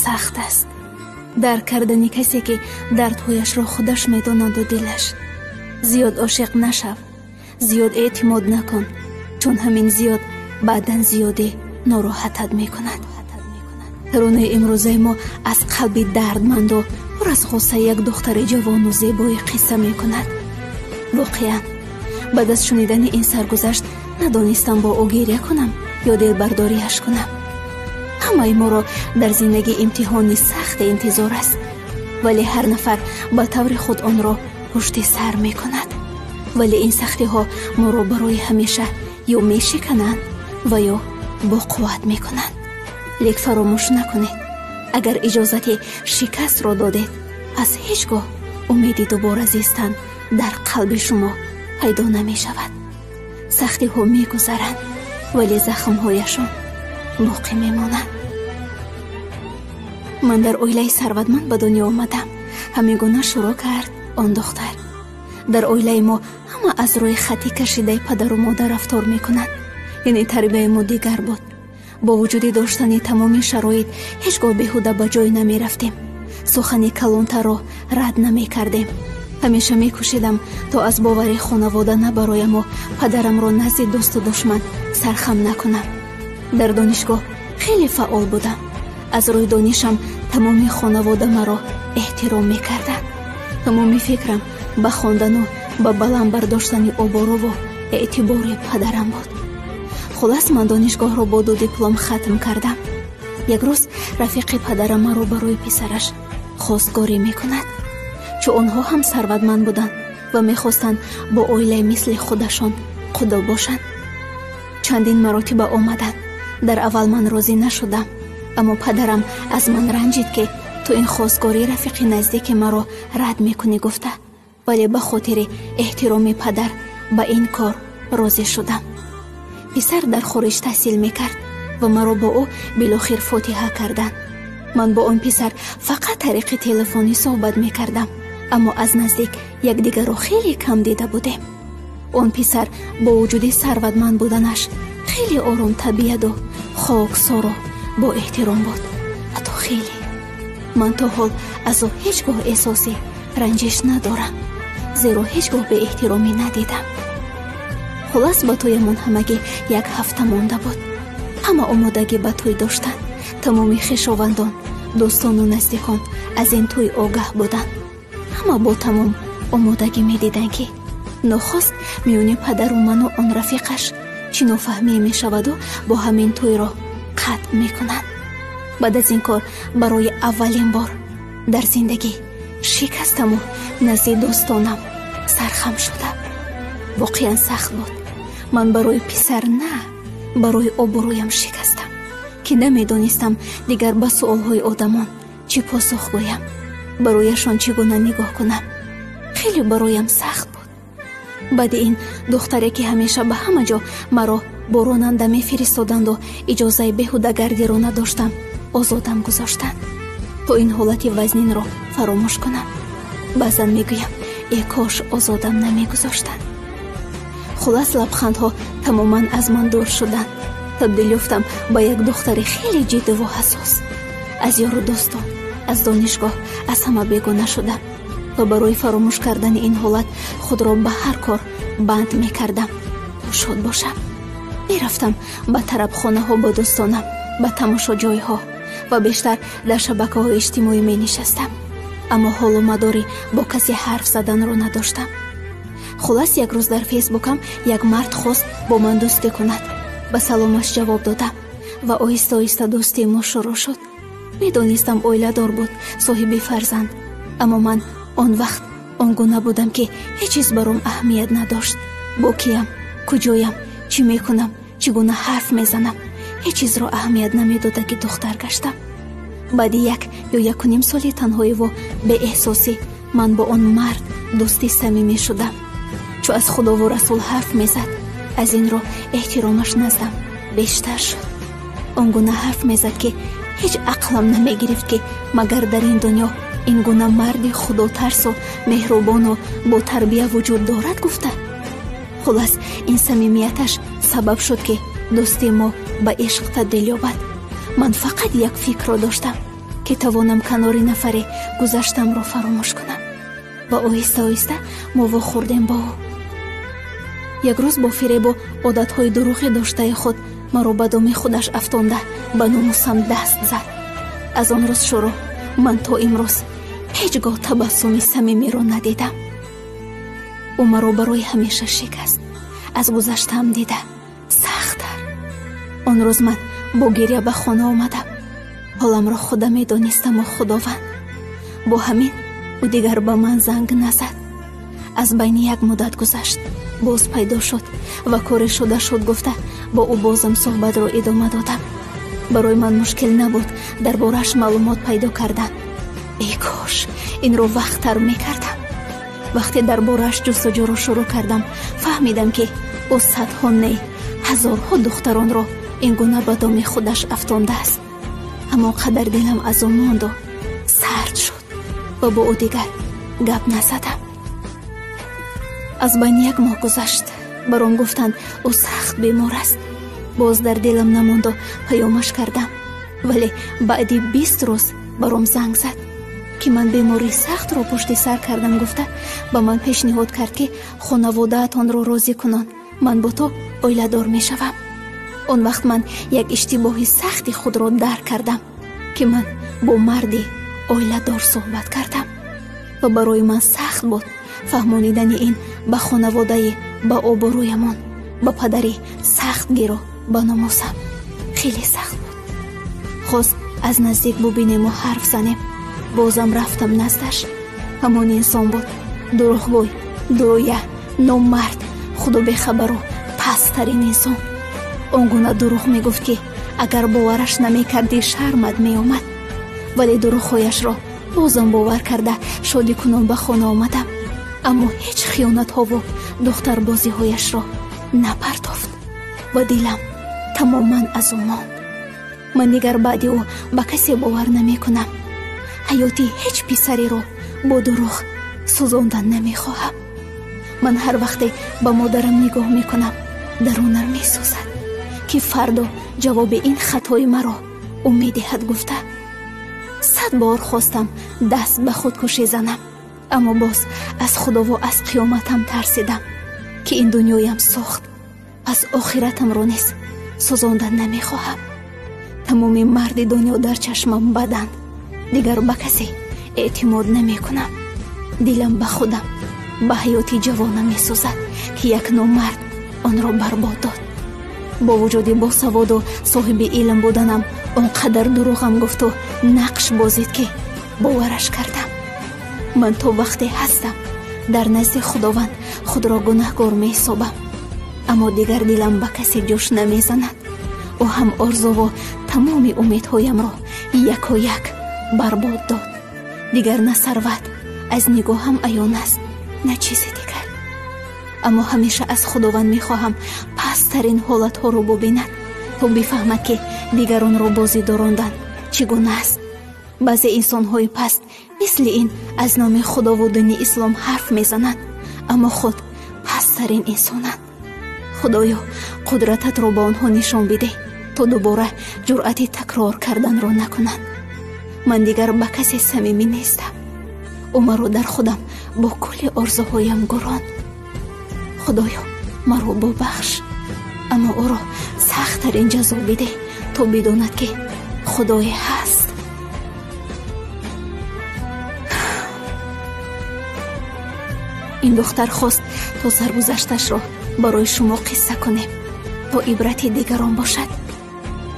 سخت است. درک کردن کسی که دردهایش را خودش میداند و دلش. زیاد عاشق نشو، زیاد اعتماد نکن، چون همین زیاد بعداً زیادی ناراحتت میکند. ترانه امروزه ما از قلب دردمند و پر از غصه یک دختر جوان و زیبای قصه میکند. واقعا بعد از شنیدن این سرگذشت ندانستم با او گریه کنم یا دلبرداریش کنم. همه ما را در زندگی امتحانی سخت انتظار است، ولی هر نفر با طور خود آن را پشت سر می کند. ولی این سختی ها ما را برای همیشه یا می شکنند و یا با قوت می کنند. لیک فراموش نکنید اگر اجازت شکست را دادید، پس هیچگاه امیدی دوباره زیستن در قلب شما پیدا نمی شود. سختی ها می گذرند ولی زخم هایشان باقی می مانند. من در اویله ثروتمند به دنیا آمدم. همیگونه شروع کرد آن دختر. در اویله ما همه از روی خطی کشیده پدر و مادر رفتار می کنند. یعنی تربیت ما دیگر بود. با وجود داشتن تمامی شرایط هیچگاه بیهوده به جای نمی رفتیم. سخن کلانتر را رد نمی کردیم. همیشه می کوشیدم تا از باور خانواده نبرایم و پدرم را نزد دوست و دشمن سرخم نکنم. در دانشگاه خیلی فعال بودم. از روی دانشم تمامی خانواده مرا احترام می کردن. تمامی فکرم به خواندن و به بلند برداشتن آبرو و اعتبار پدرم بود. خلاص من دانشگاه را با 2 دیپلم ختم کردم. یک روز رفیق پدرم مرا برای پسرش خواستگاری می کند. چون آنها هم ثروتمند بودند و می خواستند با اویله مثل خودشان قدا باشند. چندین مراتب آمدند. در اول من راضی نشدم، اما پدرم از من رنجید که تو این خواستگاری رفیق نزدیک مرا رد میکنی گفته، ولی به خاطر احترام پدر به این کار راضی شدم. پسر در خارج تحصیل میکرد و مرا با او بالاخره فاتحه کردند. من با آن پسر فقط طریق تلفنی صحبت میکردم، اما از نزدیک یکدیگر را خیلی کم دیده بودیم. آن پسر با وجود ثروتمند بودنش خیلی آرام طبیعت و خاکسار و با احترام بود. حتی خیلی. من تا حال از او هیچگاه احساسی رنجش ندارم، زیرا هیچگاه به احترامی ندیدم. خلاص با توی من همگی 1 هفته مانده بود. همه آمادگی به توی داشتن. تمامی خویشاوندان، دوستان و نزدیکان از این توی آگاه بودند. همه با تمام آمادگی می دیدن که نخست میون پدر و من و آن رفیقش چنوفهمی می شود و با همین توی را قطع می کنند. بعد از این کار برای اولین بار در زندگی شکستم و نزد دوستانم سرخم شدم. واقعا سخت بود. من برای پسر نه، برای آبرویم شکستم که نمیدانستم دیگر به سؤالهای آدمان چی پاسخ گویم، برایشان چگونه نگاه کنم. خیلی برایم سخت بود. بعد این دختری که همیشه به همه جا مرا با راننده می فرستادند و اجازه بیهوده‌گردی را نداشتم، آزادم گذاشتند تا این حالت وزنین را فراموش کنم. بعضا میگویم ای کاش آزادم نمی گذاشتند. خلاص لبخندها تماما از من دور شدند. تبدیل یافتم به یک دختر خیلی جدی و حساس. از یار و دوستان، از دانشگاه، از همه بیگانه شدم و برای فراموش کردن این حالت خود را به هر کار بند می کردم تا شاد باشم. می رفتم به طربخانه ها با دوستانم، به تماشا جای ها و بیشتر در شبکه های اجتماعی می نشستم، اما حال و مداری با کسی حرف زدن رو نداشتم. خلاص یک روز در فیسبوکم یک مرد خواست با من دوستی کند. به سلامش جواب دادم و آهسته آهسته دوستی ما شروع شد. می دانستم اویله دار بود، صاحب فرزند، اما من آن وقت آنگونه بودم که هیچ چیز برام اهمیت نداشت. با کیم، کجایم، چی میکنم، چگونه حرف میزنم، هیچ چیز را اهمیت نمیداده که دختر گشتم. بعد 1 یا 1.5 سال تنهایی و به احساسی من با آن مرد دوستی صمیمی شدم. چو از خدا و رسول حرف میزد، از این رو احترامش نزدم بیشتر شد. آنگونه حرف میزد که هیچ عقلم نمیگرفت که مگر در این دنیا این گونه مرد خدا ترس و مهربان و با تربیت وجود دارد گفته. خلاص این صمیمیتش سبب شد که دوستی ما به عشق تبدیل یابد. من فقط یک فکر را داشتم که توانم کنار نفر گذشتم را فراموش کنم. و آهسته آهسته ما واخوردیم با او. یک روز با فریب و عادتهای دروغی داشته خود مرا به دام خودش افتانده به ناموسم دست زد. از آن روز شروع من تا امروز هیچگاه تبسم صمیمی را ندیدم. او مرا برای همیشه شکست. از گذشتم دیده سخت‌تر. آن روز من با گریه به خانه آمدم. حالم را خودم می‌دانستم و خداوند. با همین او دیگر به من زنگ نزد. از بین یک مدت گذشت، باز پیدا شد و کار شده شد گفته با او بازم صحبت را ادامه دادم. برای من مشکل نبود دربارش معلومات پیدا کردن. ای کاش این را وقت‌تر می‌کردم. وقتی دربارش جستجو را شروع کردم فهمیدم که او صدها نه هزارها دختران را این گونه به دام خودش افتانده است. اما قدر دلم از او ماند و سرد شد و با او دیگر گپ نزدم. از بین یک ماه گذشت. برام گفتند او سخت بیمار است. باز در دلم نماند و پیامش کردم. ولی بعدی 20 روز برام زنگ زد که من بیماری سخت را پشت سر کردم. گفته با من پیشنهاد کرد که خانواده‌تان را راضی کنان من با تو اویله دار می شوم. اون وقت من یک اشتباه سختی خود را درک کردم که من با مردی اویله دار صحبت کردم و برای من سخت بود فهمانیدن این به خانواده به آبرویمان، به پدری سخت گیرو به ناموسم. خیلی سخت بود. خواست از نزدیک ببینیم و حرف زنیم. بازم رفتم نزدش. همان انسان بود، دروغگوی، درویه، نامرد، خدا بخبر و پسترین انسان. آنگونه دروغ میگفت که اگر باورش نمی کردی شرمت می آمد. ولی دروغهایش را بازم باور کرده شادی کنم به خانه آمدم. اما هیچ خیانت ها و دختر بازی هایش را نپرداخت و دلم تماما از او ماند. من دیگر بعد او به کسی باور نمی کنم. حیاتی هیچ پسری را با دروغ سوزاندن نمی خواهم. من هر وقت به مادرم نگاه می کنم درونم می سوزد که فردا جواب این خطای مرا او می دهد. گفته 100 بار خواستم دست به خودکشی زنم، اما باز از خدا و از قیامتم ترسیدم که این دنیایم ساخت، از آخرتم را نیز سوزاندن نمی خواهم. تمام مرد دنیا در چشمم بدند. دیگر به کسی اعتماد نمی کنم. دلم به خودم، به حیاتی جوانم می سوزد که یک نامرد آن را برباد داد. با وجود با سواد و صاحب علم بودنم آنقدر دروغم گفت و نقش بازید که باورش کردم. من تا وقتی هستم در نزد خداوند خود را گناهکار می حسابم. اما دیگر دلم به کسی جوش نمی زند. او هم آرزو و تمام امیدهایم را یک و یک برباد داد. دیگر نه ثروت از نگاهم عیان است، نه چیزی دیگر. اما همیشه از خداوند می خواهم پسترین حالت ها رو ببیند تا بفهمد که دیگران را بازی داراندن چگونه است. بعضی انسان های پست مثل این از نام خدا و دین اسلام حرف می زنند، اما خود پسترین انسانند. خدایا قدرتت را با آنها نشان بده تا دوباره جرأت تکرار کردن را نکنند. من دیگر به کسی صمیمی نیستم. او مرا در خودم با کل آرزوهایم گراند. خدایا مرا ببخش، اما او را سخت‌ترین جزا بده تا بداند که خدای هست. این دختر خواست تا سرگذشتش را برای شما قصه کنیم تا عبرت دیگران باشد.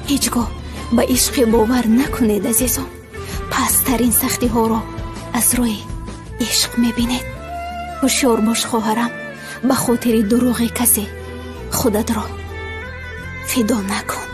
هیچگاه به عشق باور نکنید عزیزان. پسترین سختی ها را از روی عشق میبینید. هوشیار باش خواهرم، به خاطر دروغ کسی خودت را فدا نکن.